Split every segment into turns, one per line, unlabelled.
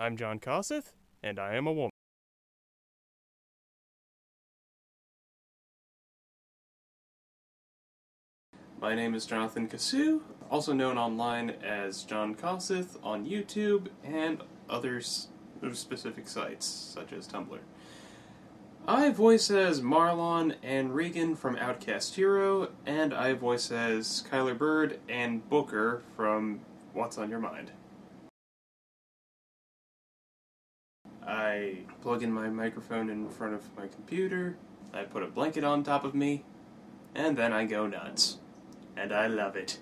I'm John Kosseth, and I am a woman. My name is Jonathan Kasu, also known online as John Kosseth on YouTube and other specific sites, such as Tumblr. I voice as Marlon and Regan from Outcast Hero, and I voice as Kyler Bird and Booker from What's on Your Mind. I plug in my microphone in front of my computer, I put a blanket on top of me, and then I go nuts. And I love it.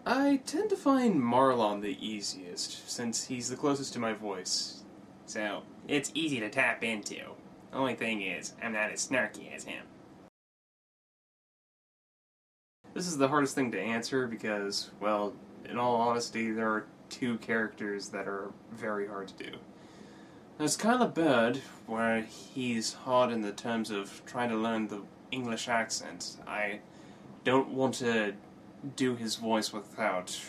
I tend to find Marlon the easiest, since he's the closest to my voice. So, it's easy to tap into. Only thing is, I'm not as snarky as him. This is the hardest thing to answer because, well, in all honesty, there are two characters that are very hard to do. There's Kyler Bird, where he's hard in the terms of trying to learn the English accent. I don't want to do his voice without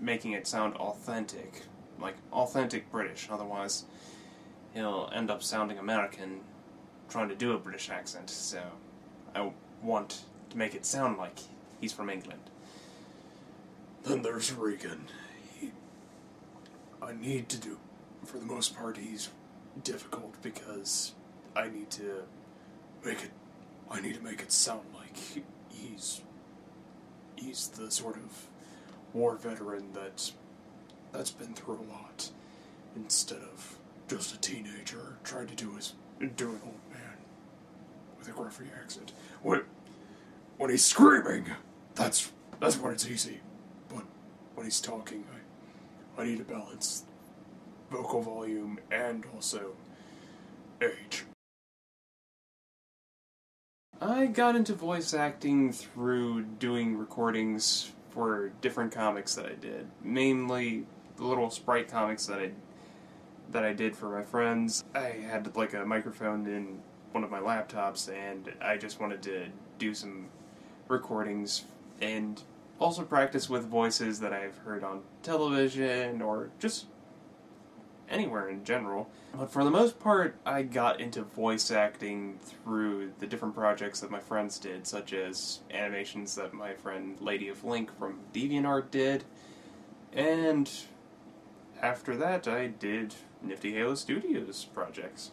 making it sound authentic, like authentic British, otherwise he'll end up sounding American trying to do a British accent, so I want to make it sound like he's from England.
Then there's Regan. I need to do, for the most part, he's difficult because I need to make it sound like he's the sort of war veteran that's been through a lot, instead of just a teenager trying to do an old man with a gruffy accent. When he's screaming, that's when it's easy. But when he's talking, I need to balance vocal volume and also age.
I got into voice acting through doing recordings for different comics that I did, mainly the little sprite comics that I did for my friends. I had like a microphone in one of my laptops, and I just wanted to do some recordings and also practice with voices that I've heard on television or just anywhere in general. But for the most part, I got into voice acting through the different projects that my friends did, such as animations that my friend Lady of Link from DeviantArt did, and after that I did Niftihalo Studios projects.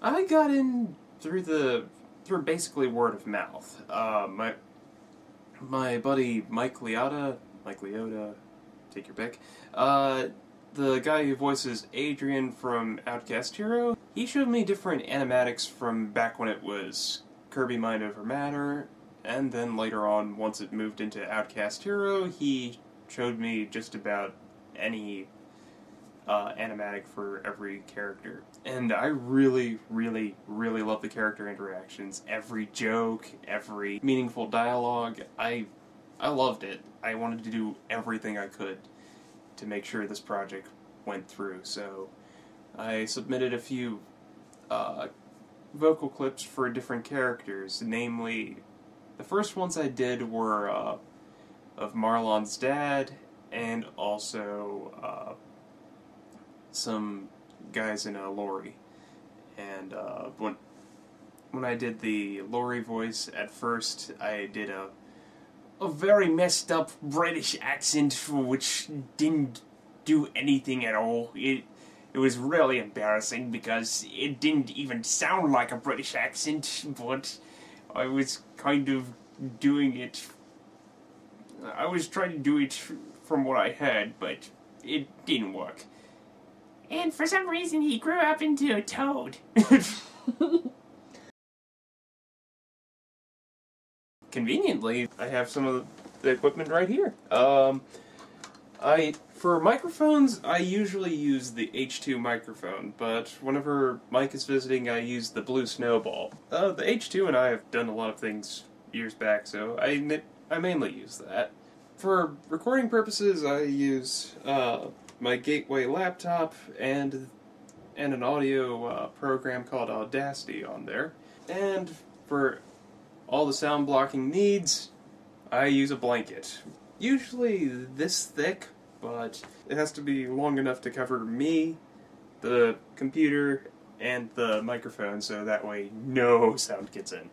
I got in through basically word of mouth. My buddy Mike Liotta, take your pick. The guy who voices Adrian from Outcast Hero, he showed me different animatics from back when it was Kirby Mind Over Matter, and then later on, once it moved into Outcast Hero, he showed me just about any animatic for every character. And I really, really, really love the character interactions. Every joke, every meaningful dialogue, I loved it. I wanted to do everything I could to make sure this project went through, so I submitted a few vocal clips for different characters, namely, the first ones I did were of Marlon's dad, and also some guys in a lorry. And when I did the lorry voice, at first I did a very messed up British accent which didn't do anything at all. It was really embarrassing because it didn't even sound like a British accent, but I was kind of doing it. I was trying to do it from what I had, but it didn't work. And for some reason he grew up into a toad. Conveniently, I have some of the equipment right here. For microphones, I usually use the H2 microphone, but whenever Mike is visiting, I use the Blue Snowball. The H2 and I have done a lot of things years back, so I mainly use that. For recording purposes, I use my Gateway laptop and an audio program called Audacity on there. And for all the sound blocking needs, I use a blanket. Usually this thick, but it has to be long enough to cover me, the computer, and the microphone, so that way no sound gets in.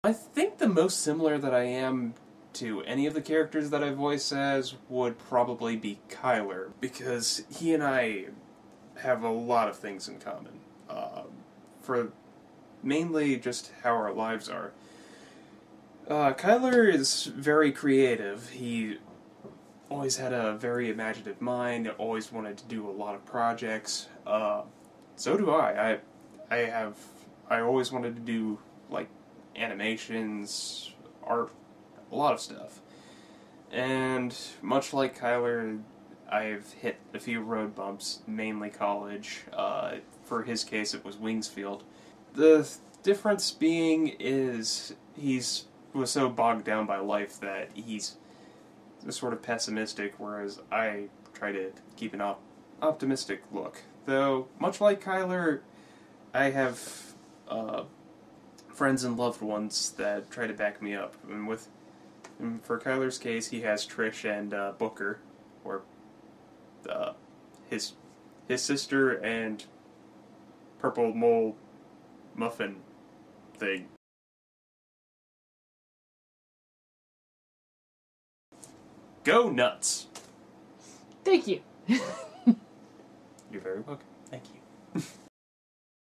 I think the most similar that I am to any of the characters that I voice as would probably be Kyler, because he and I have a lot of things in common. For mainly just how our lives are. Kyler is very creative. He always had a very imaginative mind, always wanted to do a lot of projects. So do I. I always wanted to do, like, animations, art, a lot of stuff. And much like Kyler, I've hit a few road bumps, mainly college. For his case, it was Wingsfield. The difference being is was so bogged down by life that he's sort of pessimistic, whereas I try to keep an optimistic look. Though, much like Kyler, I have friends and loved ones that try to back me up. And for Kyler's case, he has Trish and Booker, or his sister and purple mole muffin thing. Go nuts!
Thank you.
You're very welcome. Thank you.